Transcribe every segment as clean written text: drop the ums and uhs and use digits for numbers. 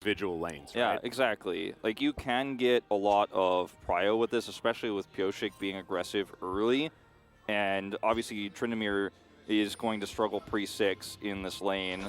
individual lanes, Yeah, right? exactly. Like, you can get a lot of prio with this, especially with Pyosik being aggressive early. And obviously, Tryndamere is going to struggle pre-6 in this lane.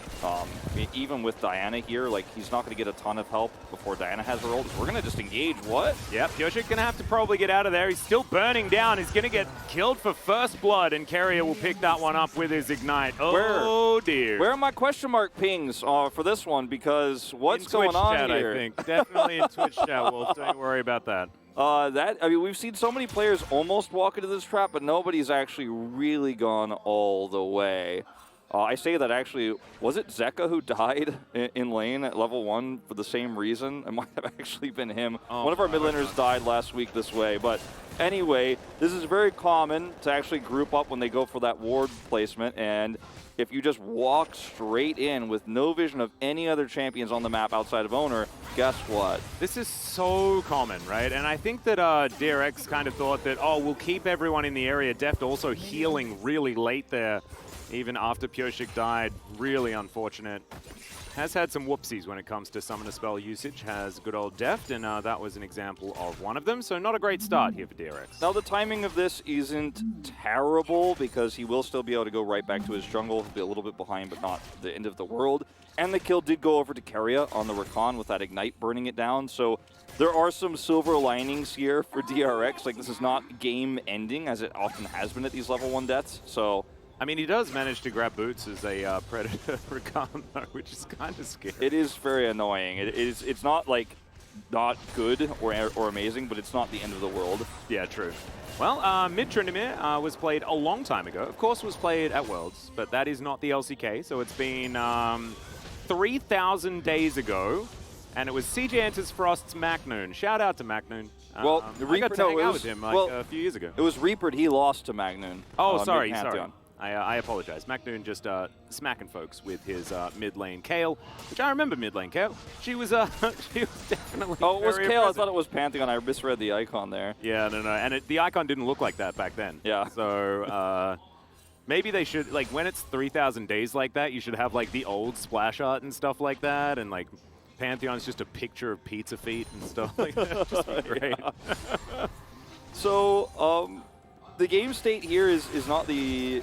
Even with Diana here, like, he's not going to get a ton of help before Diana has her ult. We're going to just engage. What? Yeah, Pyosik going to have to probably get out of there. He's still burning down. He's going to get killed for first blood, and Carrier will pick that one up with his Ignite. Oh, dear. Where are my question mark pings for this one? Because what's going on chat, here? I think. Definitely in Twitch chat, Wolf. Don't worry about that. I mean, we've seen so many players almost walk into this trap, but nobody's actually really gone all the way. I say that actually, was it Zeka who died in lane at level 1 for the same reason? It might have actually been him. One of our mid laners died last week this way, but anyway, this is very common to actually group up when they go for that ward placement, and if you just walk straight in with no vision of any other champions on the map outside of Owner, guess what? This is so common, right? And I think that DRX kind of thought that, oh, we'll keep everyone in the area. Deft also healing really late there, even after Pyosik died. Really unfortunate. Has had some whoopsies when it comes to summoner spell usage, has good old Deft, and that was an example of one of them. So not a great start here for DRX. Now the timing of this isn't terrible because he will still be able to go right back to his jungle. He'll be a little bit behind, but not the end of the world. And the kill did go over to Keria on the Rakan with that Ignite burning it down. So there are some silver linings here for DRX. Like, this is not game ending as it often has been at these level 1 deaths. So I mean, he does manage to grab boots as a Predator Rakan, though, which is kind of scary. It is very annoying. It's not, like, not good or amazing, but it's not the end of the world. Yeah, true. Well, Mid Tryndamere was played a long time ago. Of course, was played at Worlds, but that is not the LCK, so it's been 3,000 days ago, and it was CJ Enters Frost's Macnoon. Shout out to Macnoon. Well, I got to hang out with him a few years ago. It was Reapered. He lost to Magnoon. Oh, sorry. I apologize. Macnoon just smacking folks with his mid lane Kayle, which I remember mid lane Kayle. She was definitely. Oh, it was very Kayle. impressive. I thought it was Pantheon. I misread the icon there. Yeah, no, and the icon didn't look like that back then. Yeah. So maybe they should, like, when it's 3,000 days like that, you should have like the old splash art and stuff like that, and like Pantheon's just a picture of pizza feet and stuff like that. Just be great. So the game state here is not the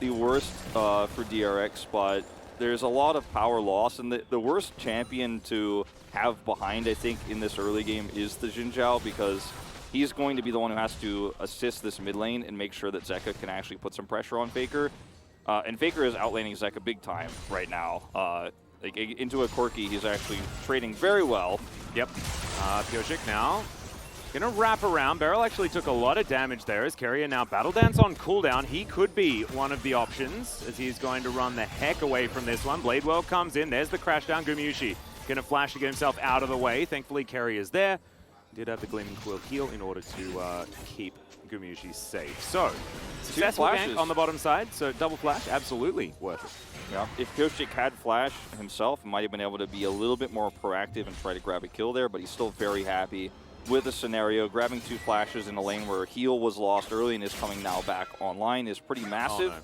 worst for DRX, but there's a lot of power loss, and the worst champion to have behind, I think, in this early game is the Xin Zhao, because he's going to be the one who has to assist this mid lane and make sure that Zeka can actually put some pressure on Faker. And Faker is outlaning Zeka big time right now. Like, into a Corki, he's actually trading very well. Yep. Pyosik now gonna wrap around. Beryl actually took a lot of damage there as Carrier now Battle Dance on cooldown. He could be one of the options as he's going to run the heck away from this one. Bladewell comes in. There's the crash down. Gumayusi gonna flash to get himself out of the way. Thankfully, Carrier's there. Did have the Gleaming Quill heal in order to keep Gumayusi safe. So, successful gank on the bottom side. So, double flash, absolutely worth it. Yeah. If Pyosik had flash himself, he might have been able to be a little bit more proactive and try to grab a kill there, but he's still very happy with the scenario. Grabbing 2 flashes in a lane where heal was lost early and is coming now back online is pretty massive. Oh,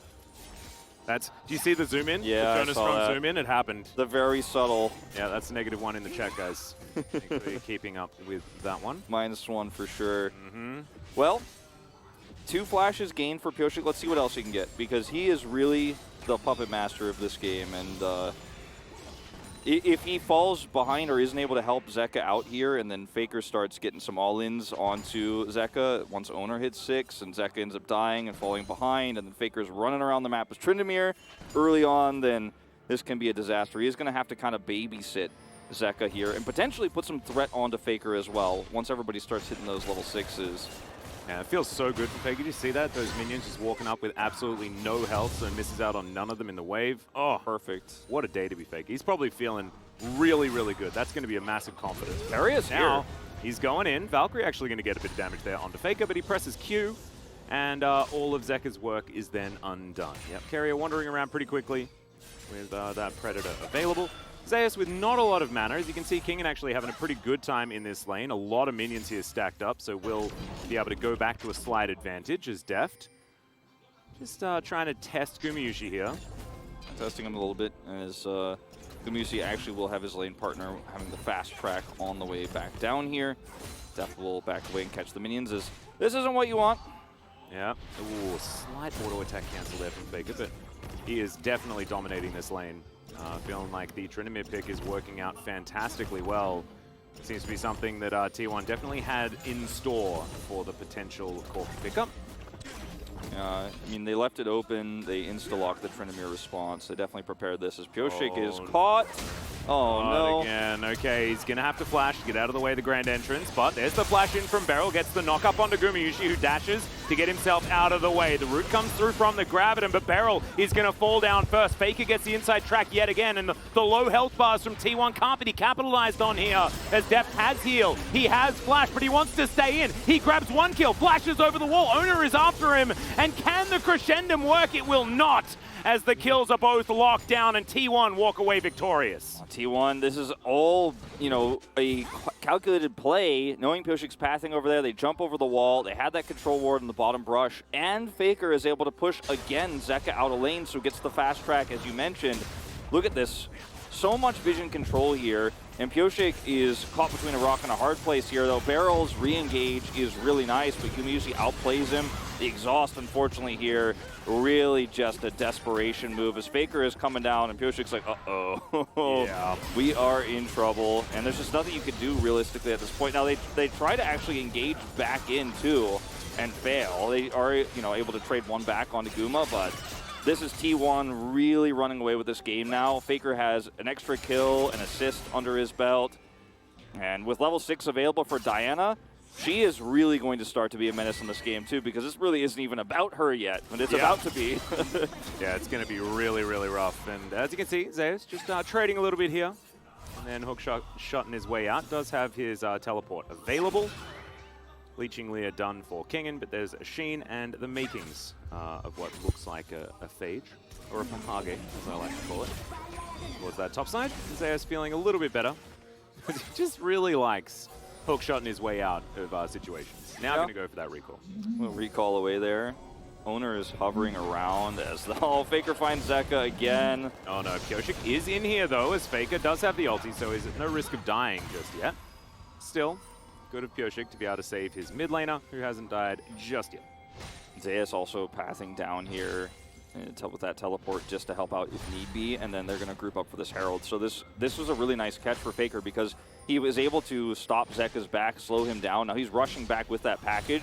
no. Do you see the zoom in? Yeah, the Jonas from zoom in? It happened. The very subtle. Yeah, that's a -1 in the chat, guys. Thankfully, keeping up with that one. -1 for sure. Mm-hmm. Well, 2 flashes gained for Pyosik. Let's see what else he can get, because he is really the puppet master of this game, and if he falls behind or isn't able to help Zeka out here, and then Faker starts getting some all-ins onto Zeka once Owner hits 6, and Zeka ends up dying and falling behind, and then Faker's running around the map as Tryndamere early on, then this can be a disaster. He is going to have to kind of babysit Zeka here and potentially put some threat onto Faker as well once everybody starts hitting those level 6s. Yeah, it feels so good for Faker. Did you see that? Those minions just walking up with absolutely no health, so misses out on none of them in the wave. Oh, perfect. What a day to be Faker. He's probably feeling really, really good. That's going to be a massive confidence. Carrier's now, he's going in. Valkyrie actually going to get a bit of damage there onto Faker, but he presses Q, and all of Zeka's work is then undone. Yep, Carrier wandering around pretty quickly with that Predator available. Zeus with not a lot of mana. As you can see, Kingen actually having a pretty good time in this lane. A lot of minions here stacked up, so we'll be able to go back to a slight advantage as Deft. Just trying to test Gumayusi here. Testing him a little bit as Gumusi actually will have his lane partner having the fast track on the way back down here. Def will back away and catch the minions as this isn't what you want. Yeah. Ooh, slight auto attack cancel there from Faker, but he is definitely dominating this lane. Feeling like the Tryndamere pick is working out fantastically well. Seems to be something that T1 definitely had in store for the potential Cork pickup. I mean, they left it open. They insta-locked the Tryndamere response. They definitely prepared this as Pyosik is caught. Oh, no. Again, okay, he's going to have to flash to get out of the way of the grand entrance, but there's the flash in from Beryl, gets the knock up onto Gumayusi, who dashes to get himself out of the way. The root comes through from the Graviton, but Beryl is going to fall down first. Faker gets the inside track yet again, and the low health bars from T1 can't be capitalized on here, as Deft has heal. He has flash, but he wants to stay in. He grabs one kill, flashes over the wall. Owner is after him, and can the crescendum work? It will not, as the kills are both locked down, and T1 walk away victorious. T1, this is all, you know, a calculated play, knowing Pyosik's pathing over there. They jump over the wall. They had that control ward in the bottom brush, and Faker is able to push again Zeka out of lane, so gets the fast track, as you mentioned. Look at this. So much vision control here, and Pyosik is caught between a rock and a hard place here, though. Barrel's re-engage is really nice, but Gumusi outplays him. The exhaust, unfortunately, here, really just a desperation move as Faker is coming down, and Pyosik's like, uh-oh, Yeah. we are in trouble, and there's just nothing you could do realistically at this point. Now, they try to actually engage back in, too, and fail. They are, you know, able to trade one back onto Guma, but this is T1 really running away with this game now. Faker has an extra kill, an assist under his belt. And with level 6 available for Diana, she is really going to start to be a menace in this game too, because this really isn't even about her yet, but it's about to be. Yeah, it's going to be really, really rough. And as you can see, Zeus just trading a little bit here. And then Hookshot in his way out does have his teleport available. Leeching Lear done for Kingen, but there's a Sheen and the makings of what looks like a Phage, or a Pahage, as I like to call it. Towards that top side, Zeus feeling a little bit better. He just really likes Hookshot in his way out of situations. Now going to go for that recall. A little recall away there. Owner is hovering around as the Faker finds Zeka again. Oh no, Pyosik is in here though, as Faker does have the ulti, so he's at no risk of dying just yet. Still, good of Pyosik to be able to save his mid laner, who hasn't died just yet. Zeus also pathing down here with that teleport just to help out if need be, and then they're going to group up for this Herald. So this was a really nice catch for Faker because he was able to stop Zeka's back, slow him down. Now he's rushing back with that package,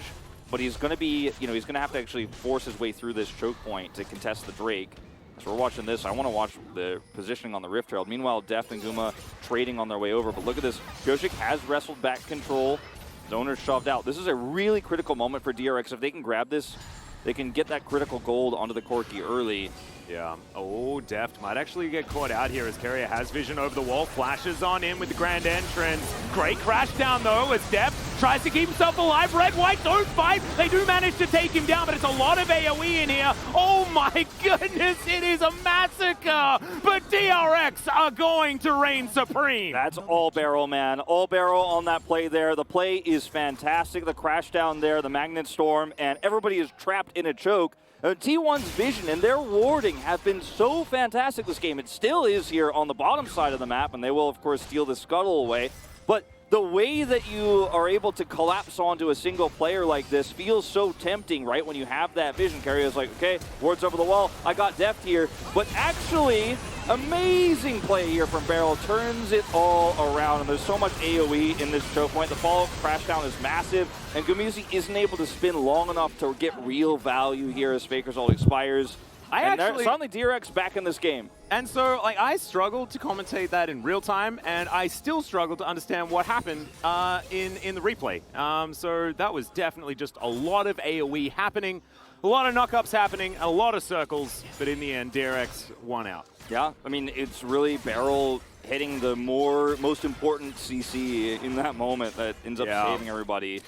but he's going to be, you know, he's going to have to actually force his way through this choke point to contest the Drake. So we're watching this. I want to watch the positioning on the Rift Herald. Meanwhile, Deft and Guma trading on their way over. But look at this. Pyosik has wrestled back control. His owner's shoved out. This is a really critical moment for DRX. If they can grab this, they can get that critical gold onto the Corki early. Yeah. Oh, Deft might actually get caught out here as Carrier has vision over the wall, flashes on in with the grand entrance. Great crash down though as Deft tries to keep himself alive. Red, white, don't fight. They do manage to take him down, but it's a lot of AoE in here. Oh my goodness, it is a massacre. But DRX are going to reign supreme. That's all Barrel, man. All Barrel on that play there. The play is fantastic. The crash down there, the Magnet Storm, and everybody is trapped in a choke. T1's vision and their warding have been so fantastic this game. It still is here on the bottom side of the map, and they will, of course, steal the scuttle away. But the way that you are able to collapse onto a single player like this feels so tempting, right? When you have that vision, Carrier's like, okay, wards over the wall, I got Deft here. But actually, amazing play here from Barrel, turns it all around, and there's so much AoE in this choke point. The follow-up crash down is massive, and Gumusi isn't able to spin long enough to get real value here as Faker's ult expires. Suddenly DRX back in this game. And so, like, I struggled to commentate that in real time, and I still struggled to understand what happened in the replay. So that was definitely just a lot of AoE happening, a lot of knockups happening, a lot of circles, but in the end, DRX won out. Yeah, I mean, it's really Barrel hitting the most important CC in that moment that ends up saving everybody.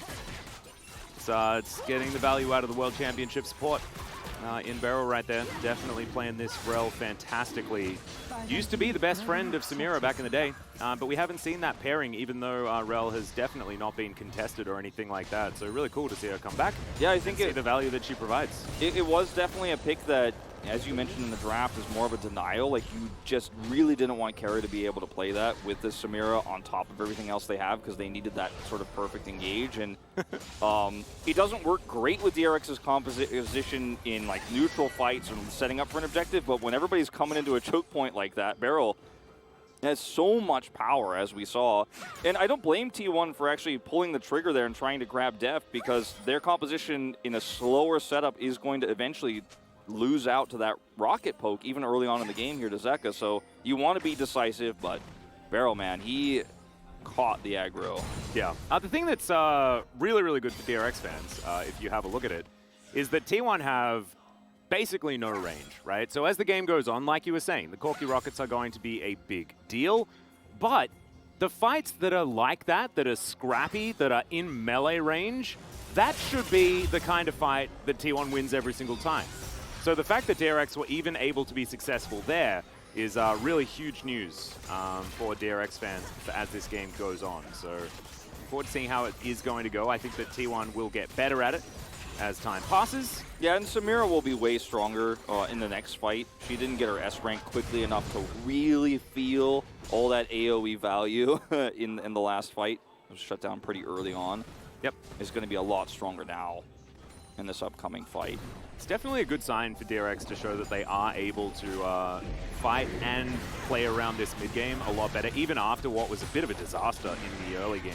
So it's getting the value out of the World Championship support. In Barrel right there, definitely playing this Rel fantastically. Used to be the best friend of Samira back in the day, but we haven't seen that pairing, even though Rel has definitely not been contested or anything like that. So really cool to see her come back. Yeah, I think see the value that she provides. It was definitely a pick that as you mentioned in the draft, is more of a denial. Like, you just really didn't want Carry to be able to play that with this Samira on top of everything else they have, because they needed that sort of perfect engage. And it doesn't work great with DRX's composition in like neutral fights and setting up for an objective, but when everybody's coming into a choke point like that, Beryl has so much power, as we saw. And I don't blame T1 for actually pulling the trigger there and trying to grab Def, because their composition in a slower setup is going to eventually lose out to that rocket poke, even early on in the game here to Zeka. So you want to be decisive, but Beryl, man, he caught the aggro. Yeah. The thing that's really, really good for DRX fans, if you have a look at it, is that T1 have basically no range, right? So as the game goes on, like you were saying, the Corki rockets are going to be a big deal, but the fights that are like that are scrappy, that are in melee range, that should be the kind of fight that T1 wins every single time. So the fact that DRX were even able to be successful there is really huge news for DRX fans as this game goes on. So looking forward to seeing how it is going to go. I think that T1 will get better at it as time passes. Yeah, and Samira will be way stronger in the next fight. She didn't get her S rank quickly enough to really feel all that AoE value in the last fight. It was shut down pretty early on. Yep. It's going to be a lot stronger now in this upcoming fight. It's definitely a good sign for DRX to show that they are able to fight and play around this mid-game a lot better, even after what was a bit of a disaster in the early game.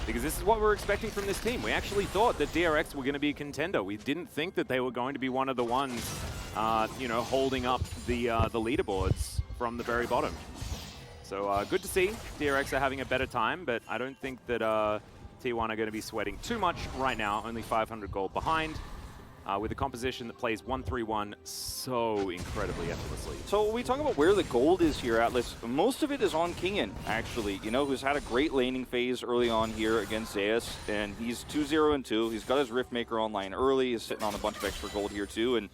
Because this is what we're expecting from this team. We actually thought that DRX were going to be a contender. We didn't think that they were going to be one of the ones, you know, holding up the leaderboards from the very bottom. So good to see DRX are having a better time, but I don't think that T1 are going to be sweating too much right now. Only 500 gold behind. With a composition that plays 1-3-1 so incredibly effortlessly. So we talk about where the gold is here, Atlas. Most of it is on Kingen, actually, you know, who's had a great laning phase early on here against Zeus, and he's 2-0-2. He's got his Riftmaker online early. He's sitting on a bunch of extra gold here too, and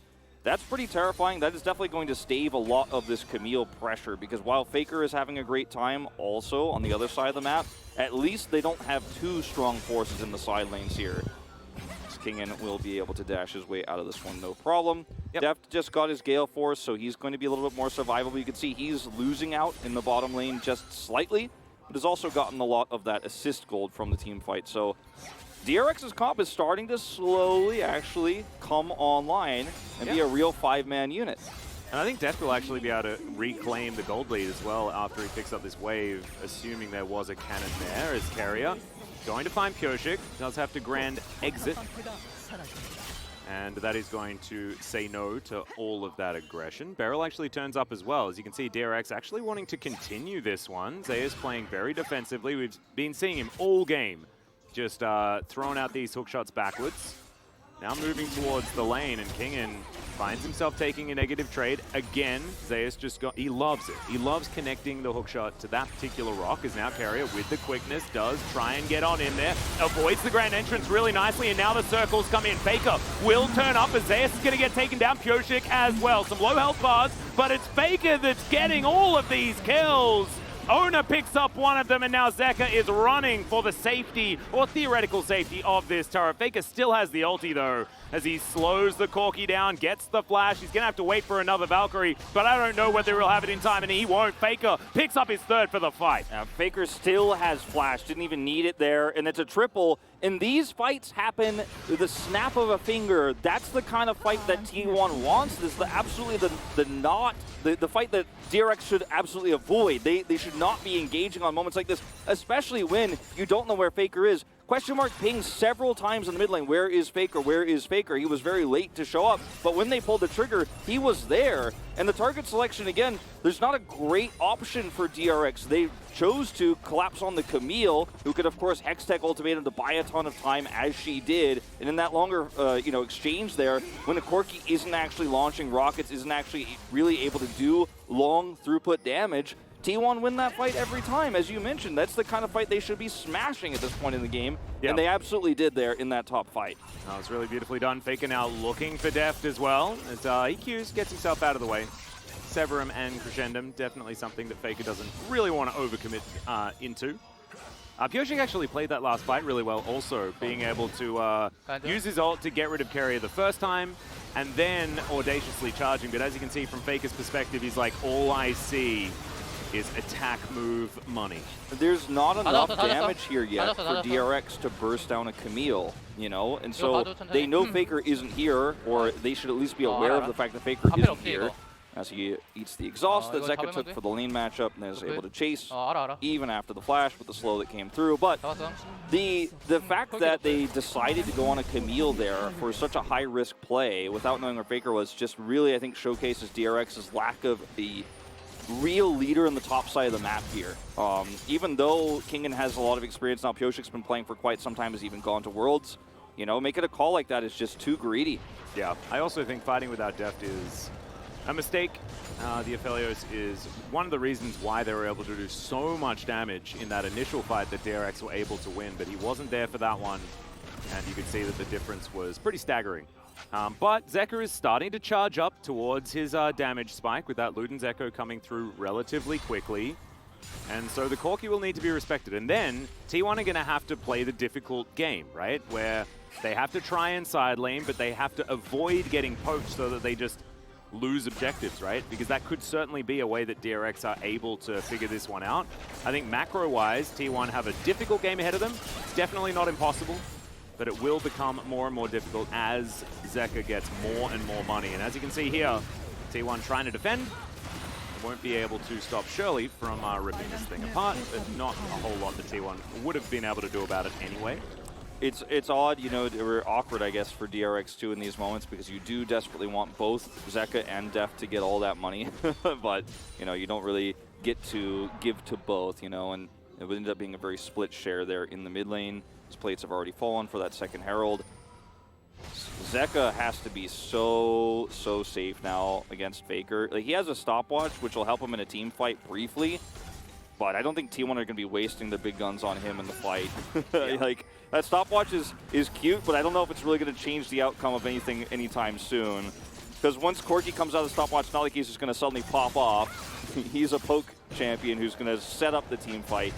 that's pretty terrifying. That is definitely going to stave a lot of this Camille pressure, because while Faker is having a great time also on the other side of the map, at least they don't have two strong forces in the side lanes here. Kingen will be able to dash his way out of this one, no problem. Yep. Deft just got his Gale Force, so he's going to be a little bit more survivable. You can see he's losing out in the bottom lane just slightly, but has also gotten a lot of that assist gold from the team fight. So DRX's comp is starting to slowly actually come online and be a real five-man unit. And I think Deft will actually be able to reclaim the gold lead as well after he picks up this wave, assuming there was a cannon there as carrier. Going to find Pyosik, does have to grand exit. And that is going to say no to all of that aggression. Beryl actually turns up as well. As you can see, DRX actually wanting to continue this one. Zeus playing very defensively. We've been seeing him all game, just throwing out these hook shots backwards. Now moving towards the lane, and Kingen finds himself taking a negative trade. Again, Zeus just got, he loves it. He loves connecting the hookshot to that particular rock, as now Carrier with the quickness does try and get on in there. Avoids the grand entrance really nicely, and now the circles come in. Faker will turn up as Zeus is going to get taken down. Pyosik as well. Some low health bars, but it's Faker that's getting all of these kills. Ona picks up one of them, and now Zeka is running for the safety, or theoretical safety, of this turret. Faker still has the ulti, though, as he slows the Corki down, gets the flash. He's going to have to wait for another Valkyrie, but I don't know whether he'll have it in time, and he won't. Faker picks up his third for the fight. Now, Faker still has flash, didn't even need it there, and it's a triple. And these fights happen with the snap of a finger. That's the kind of fight that T1 wants. This is absolutely the fight that DRX should absolutely avoid. They should not be engaging on moments like this, especially when you don't know where Faker is. Question mark pings several times in the mid lane. Where is Faker? Where is Faker? He was very late to show up, but when they pulled the trigger, he was there. And the target selection, again, there's not a great option for DRX. They chose to collapse on the Camille, who could, of course, Hextech ultimate him to buy a ton of time, as she did. And in that longer, exchange there, when the Corki isn't actually launching rockets, isn't actually really able to do long throughput damage, T1 win that fight every time. As you mentioned, that's the kind of fight they should be smashing at this point in the game, and they absolutely did there in that top fight. Oh, it's really beautifully done. Faker now looking for Deft as well, as EQs gets himself out of the way. Severum and Crescendum, definitely something that Faker doesn't really want to overcommit into. Pyosik actually played that last fight really well also, being able to use his ult to get rid of Carrier the first time, and then audaciously charging. But as you can see from Faker's perspective, he's like, all I see is attack move money. There's not enough damage here yet for DRX to burst down a Camille, you know? And so they know Faker isn't here, or they should at least be aware of the fact that Faker isn't here. As he eats the exhaust that Zeka took for the lane matchup and is able to chase even after the flash with the slow that came through. But the fact that they decided to go on a Camille there for such a high-risk play without knowing where Faker was just really, I think, showcases DRX's lack of the real leader in the top side of the map here. Even though Kingen has a lot of experience now, Pioshik's been playing for quite some time, has even gone to Worlds. You know, making a call like that is just too greedy. Yeah, I also think fighting without Deft is a mistake. The Aphelios is one of the reasons why they were able to do so much damage in that initial fight that DRX were able to win, but he wasn't there for that one, and you could see that the difference was pretty staggering. But Zeka is starting to charge up towards his damage spike with that Luden's Echo coming through relatively quickly. And so the Corki will need to be respected. And then T1 are going to have to play the difficult game, right? Where they have to try and side lane, but they have to avoid getting poked so that they just lose objectives, right? Because that could certainly be a way that DRX are able to figure this one out. I think macro-wise, T1 have a difficult game ahead of them. It's definitely not impossible, but it will become more and more difficult as Zeka gets more and more money. And as you can see here, T1 trying to defend, won't be able to stop Shirley from ripping this thing apart, but not a whole lot that T1 would have been able to do about it anyway. It's odd, you know, or awkward, I guess, for DRX too in these moments because you do desperately want both Zeka and Deft to get all that money, but, you know, you don't really get to give to both, you know, and it would end up being a very split share there in the mid lane. His plates have already fallen for that second Herald. Zeka has to be so safe now against Faker. Like, he has a stopwatch, which will help him in a team fight briefly, but I don't think T1 are going to be wasting their big guns on him in the fight. Like, that stopwatch is cute, but I don't know if it's really going to change the outcome of anything anytime soon. Because once Corki comes out of the stopwatch, it's not like he's just going to suddenly pop off. He's a poke champion who's going to set up the team fight.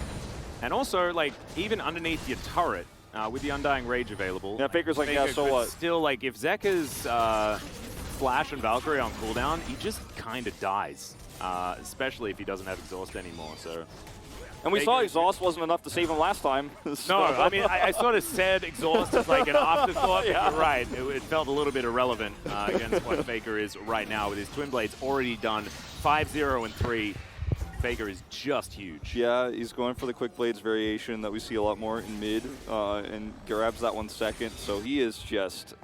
And also, like, even underneath your turret, with the Undying Rage available, yeah, Faker's like, yeah, so what? Still, like, if Zeka's Flash and Valkyrie on cooldown, he just kind of dies, especially if he doesn't have Exhaust anymore. So, and we saw Exhaust wasn't enough to save him last time. So. No, I mean, I sort of said Exhaust is like an afterthought, yeah. But you're right. It felt a little bit irrelevant against what Faker is right now with his Twin Blades already done 5-0 and 3. Faker is just huge. Yeah, he's going for the Quick Blades variation that we see a lot more in mid, and grabs that one second. So he is just,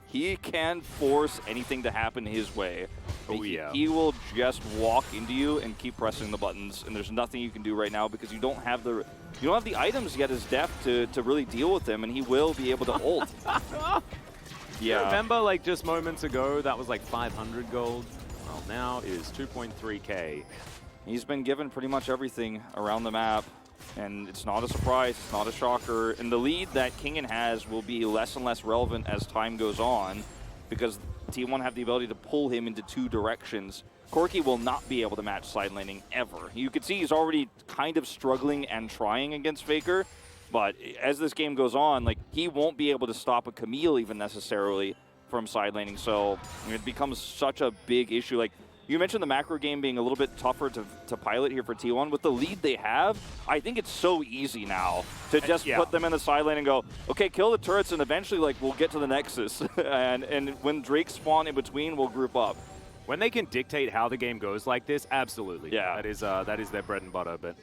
he can force anything to happen his way. Oh yeah. He will just walk into you and keep pressing the buttons, and there's nothing you can do right now because you don't have the items yet as Deft to really deal with him, and he will be able to ult. Yeah. Remember, like, just moments ago, that was like 500 gold. Well, now it is 2.3K. He's been given pretty much everything around the map, and it's not a surprise, it's not a shocker. And the lead that Kingen has will be less and less relevant as time goes on because T1 have the ability to pull him into two directions. Corki will not be able to match side laning ever. You can see he's already kind of struggling and trying against Faker, but as this game goes on, like, he won't be able to stop a Camille even necessarily from side laning, so it becomes such a big issue. Like, you mentioned the macro game being a little bit tougher to pilot here for T1. With the lead they have, I think it's so easy now to just put them in the side lane and go, okay, kill the turrets, and eventually, like, we'll get to the Nexus. and when Drake spawn in between, we'll group up. When they can dictate how the game goes like this, absolutely. Yeah. That is their bread and butter. But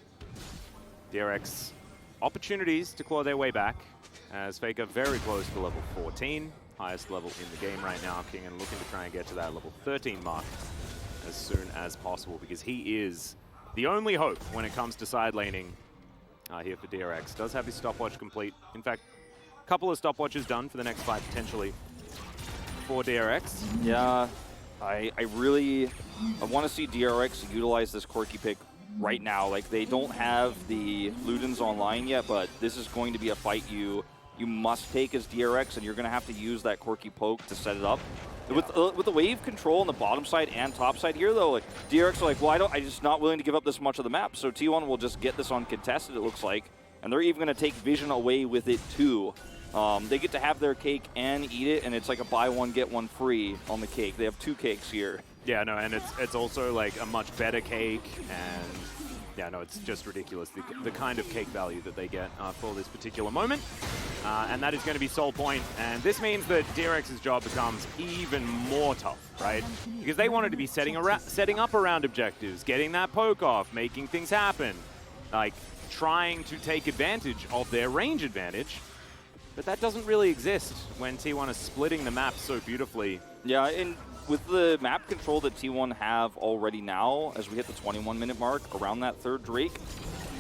DRX opportunities to claw their way back as Faker very close to level 14, highest level in the game right now. Kingen looking to try and get to that level 13 mark as soon as possible, because he is the only hope when it comes to side laning here for DRX. Does have his stopwatch complete. In fact, a couple of stopwatches done for the next fight potentially for DRX. Yeah, I want to see DRX utilize this Corki pick right now. Like, they don't have the Ludens online yet, but this is going to be a fight you must take as DRX, and you're going to have to use that Corki poke to set it up. Yeah. With the wave control on the bottom side and top side here, though, like, DRX are like, well, I'm just not willing to give up this much of the map, so T1 will just get this uncontested, it looks like, and they're even going to take vision away with it too. They get to have their cake and eat it, and it's like a buy one, get one free on the cake. They have 2 cakes here. Yeah, no, and it's also like a much better cake, and yeah, no, it's just ridiculous, the kind of cake value that they get for this particular moment. And that is going to be Soul Point, and this means that DRX's job becomes even more tough, right? Because they wanted to be setting up around objectives, getting that poke off, making things happen, like trying to take advantage of their range advantage. But that doesn't really exist when T1 is splitting the map so beautifully. Yeah, and with the map control that T1 have already now, as we hit the 21-minute mark around that 3rd Drake,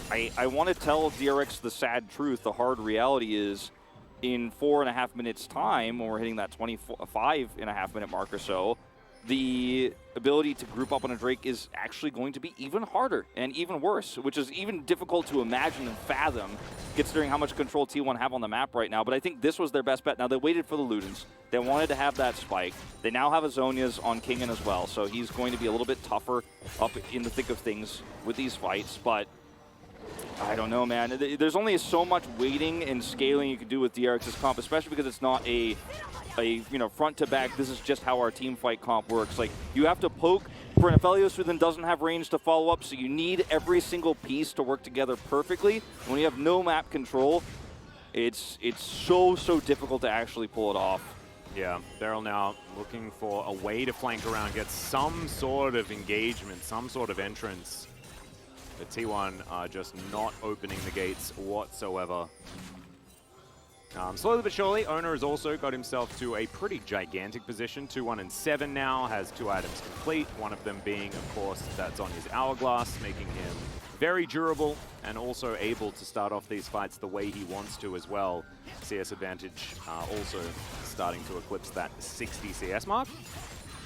I want to tell DRX the sad truth. The hard reality is in 4.5 minutes time, when we're hitting that 25.5-minute mark or so, the ability to group up on a Drake is actually going to be even harder and even worse, which is even difficult to imagine and fathom, considering how much control T1 have on the map right now. But I think this was their best bet. Now, they waited for the Ludens. They wanted to have that spike. They now have a Zhonya's on Kingen as well, so he's going to be a little bit tougher up in the thick of things with these fights. But I don't know, man. There's only so much waiting and scaling you can do with DRX's comp, especially because it's not a front to back, this is just how our team fight comp works. Like, you have to poke for an Aphelios who then doesn't have range to follow up, so you need every single piece to work together perfectly. When you have no map control, it's so difficult to actually pull it off. Yeah, Beryl now looking for a way to flank around, get some sort of engagement, some sort of entrance. But T1 are just not opening the gates whatsoever. Slowly but surely, Owner has also got himself to a pretty gigantic position. 2-1-7 now, has 2 items complete. One of them being, of course, that's on his Hourglass, making him very durable and also able to start off these fights the way he wants to as well. CS advantage also starting to eclipse that 60 CS mark,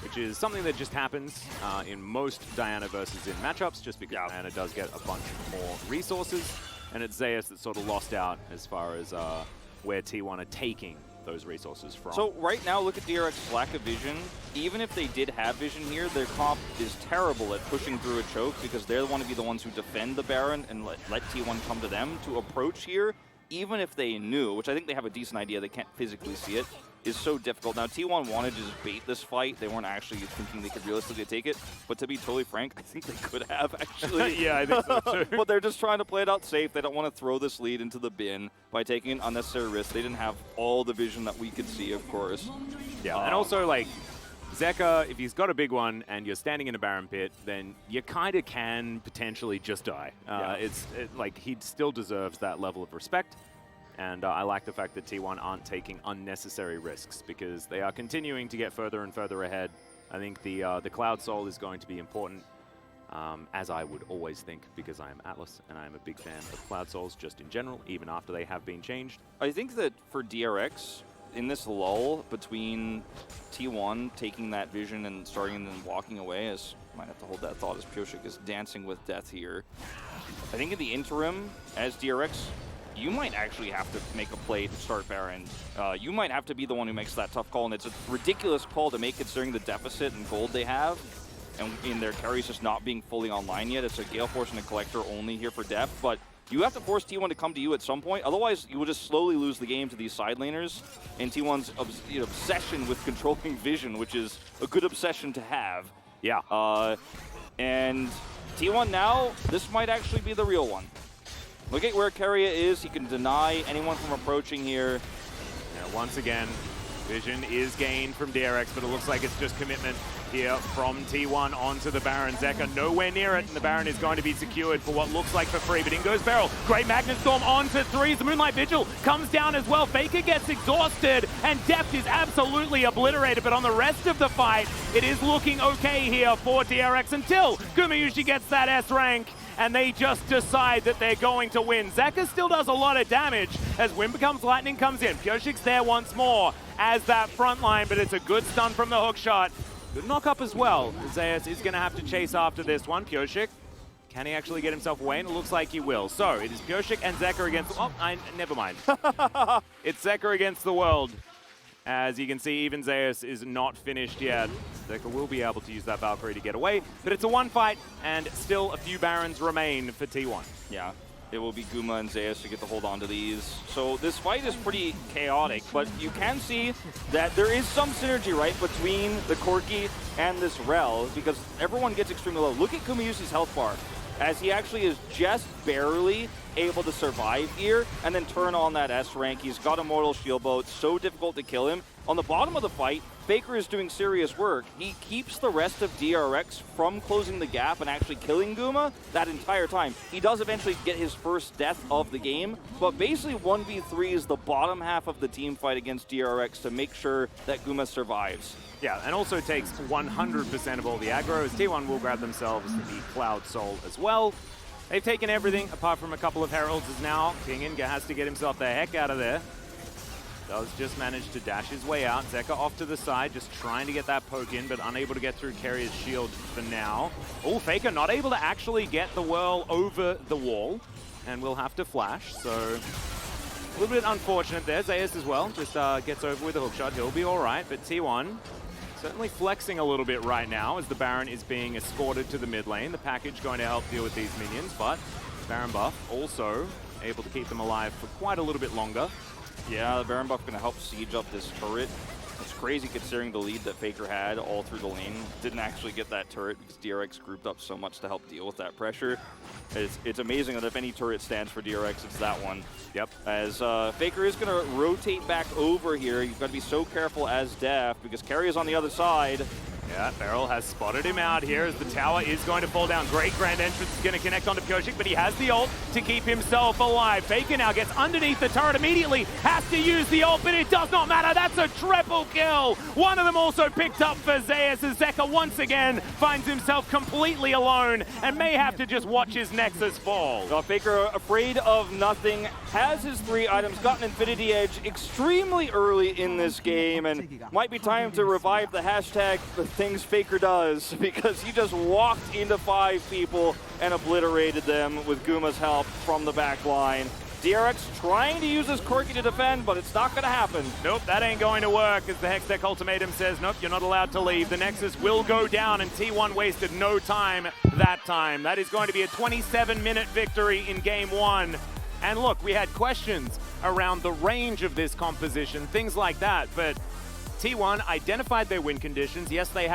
which is something that just happens in most Diana versus in matchups, just because Diana does get a bunch more resources, and it's Zeus that's sort of lost out as far as where T1 are taking those resources from. So right now, look at DRX's lack of vision. Even if they did have vision here, their comp is terrible at pushing through a choke because they want to be the ones who defend the Baron and let T1 come to them to approach here, even if they knew, which I think they have a decent idea, they can't physically see it, is so difficult. Now, T1 wanted to just bait this fight. They weren't actually thinking they could realistically take it. But to be totally frank, I think they could have, actually. Yeah, I think so, too. But they're just trying to play it out safe. They don't want to throw this lead into the bin by taking an unnecessary risk. They didn't have all the vision that we could see, of course. Yeah, and also, like, Zeka, if he's got a big one and you're standing in a Baron pit, then you kind of can potentially just die. Like, he still deserves that level of respect. And I like the fact that T1 aren't taking unnecessary risks because they are continuing to get further and further ahead. I think the Cloud Soul is going to be important, as I would always think, because I am Atlas and I am a big fan of Cloud Souls just in general, even after they have been changed. I think that for DRX, in this lull between T1 taking that vision and starting and then walking away, as might have to hold that thought as Pyosik is dancing with death here. I think in the interim, as DRX, you might actually have to make a play to start Baron. You might have to be the one who makes that tough call, and it's a ridiculous call to make considering the deficit in gold they have, and in their carries just not being fully online yet. It's a Gale Force and a Collector only here for depth, but you have to force T1 to come to you at some point. Otherwise, you will just slowly lose the game to these side laners, and T1's obsession with controlling vision, which is a good obsession to have. Yeah. And T1 now, this might actually be the real one. Look at where Keria is. He can deny anyone from approaching here. Yeah, once again, vision is gained from DRX, but it looks like it's just commitment here from T1 onto the Baron. Zeka nowhere near it, and the Baron is going to be secured for what looks like for free, but in goes Beryl. Great Magnet Storm onto 3s. The Moonlight Vigil comes down as well. Faker gets exhausted, and Depth is absolutely obliterated, but on the rest of the fight, it is looking okay here for DRX until Gumayushi gets that S rank, and they just decide that they're going to win. Zeka still does a lot of damage as Wind Becomes Lightning comes in. Pyoshik's there once more as that front line, but it's a good stun from the hook shot. Good knock up as well. Zeus is going to have to chase after this one. Pyoshik, can he actually get himself away? And it looks like he will. So it is Pyoshik and Zeka against... Oh, never mind. It's Zeka against the world. As you can see, even Zeus is not finished yet. Zeka will be able to use that Valkyrie to get away, but it's a one fight, and still a few Barons remain for T1. Yeah. it will be Guma and Zeus to get to hold on to these. So this fight is pretty chaotic, but you can see that there is some synergy, right, between the Corki and this Rel, because everyone gets extremely low. Look at Kumiyusi's health bar, as he actually is just barely able to survive here and then turn on that S rank. He's got Immortal Shield Bow. It's so difficult to kill him. On the bottom of the fight, Faker is doing serious work. He keeps the rest of DRX from closing the gap and actually killing Guma that entire time. He does eventually get his first death of the game, but basically 1v3 is the bottom half of the team fight against DRX to make sure that Guma survives. Yeah, and also takes 100% of all the aggro, as T1 will grab themselves the Cloud Soul as well. They've taken everything apart from a couple of Heralds as now. King Inga has to get himself the heck out of there. Does just manage to dash his way out. Zeka off to the side, just trying to get that poke in, but unable to get through Carrier's shield for now. Oh, Faker not able to actually get the whirl over the wall, and will have to flash, so a little bit unfortunate there. Zeus as well, just gets over with a hookshot. He'll be all right, but T1 certainly flexing a little bit right now as the Baron is being escorted to the mid lane. The package going to help deal with these minions, but Baron buff also able to keep them alive for quite a little bit longer. Yeah, the Baron buff going to help siege up this turret. It's crazy considering the lead that Faker had all through the lane. Didn't actually get that turret because DRX grouped up so much to help deal with that pressure. It's amazing that if any turret stands for DRX, it's that one. Yep. As Faker is going to rotate back over here. You've got to be so careful as Def because Carry is on the other side. Yeah, Beryl has spotted him out here as the tower is going to fall down. Great Grand Entrance is going to connect onto Pyosik, but he has the ult to keep himself alive. Faker now gets underneath the turret immediately, has to use the ult, but it does not matter. That's a triple kill. One of them also picked up for Zeus as Zeka once again finds himself completely alone and may have to just watch his Nexus fall. Faker, afraid of nothing, has his 3 items, got an Infinity Edge extremely early in this game, and might be time to revive the hashtag the things Faker does, because he just walked into 5 people and obliterated them with Guma's help from the back line. DRX trying to use his Corki to defend, but it's not going to happen. Nope, that ain't going to work, as the Hextech ultimatum says, nope, you're not allowed to leave. The Nexus will go down, and T1 wasted no time that time. That is going to be a 27-minute victory in Game 1. And look, we had questions around the range of this composition, things like that, but T1 identified their win conditions. Yes, they have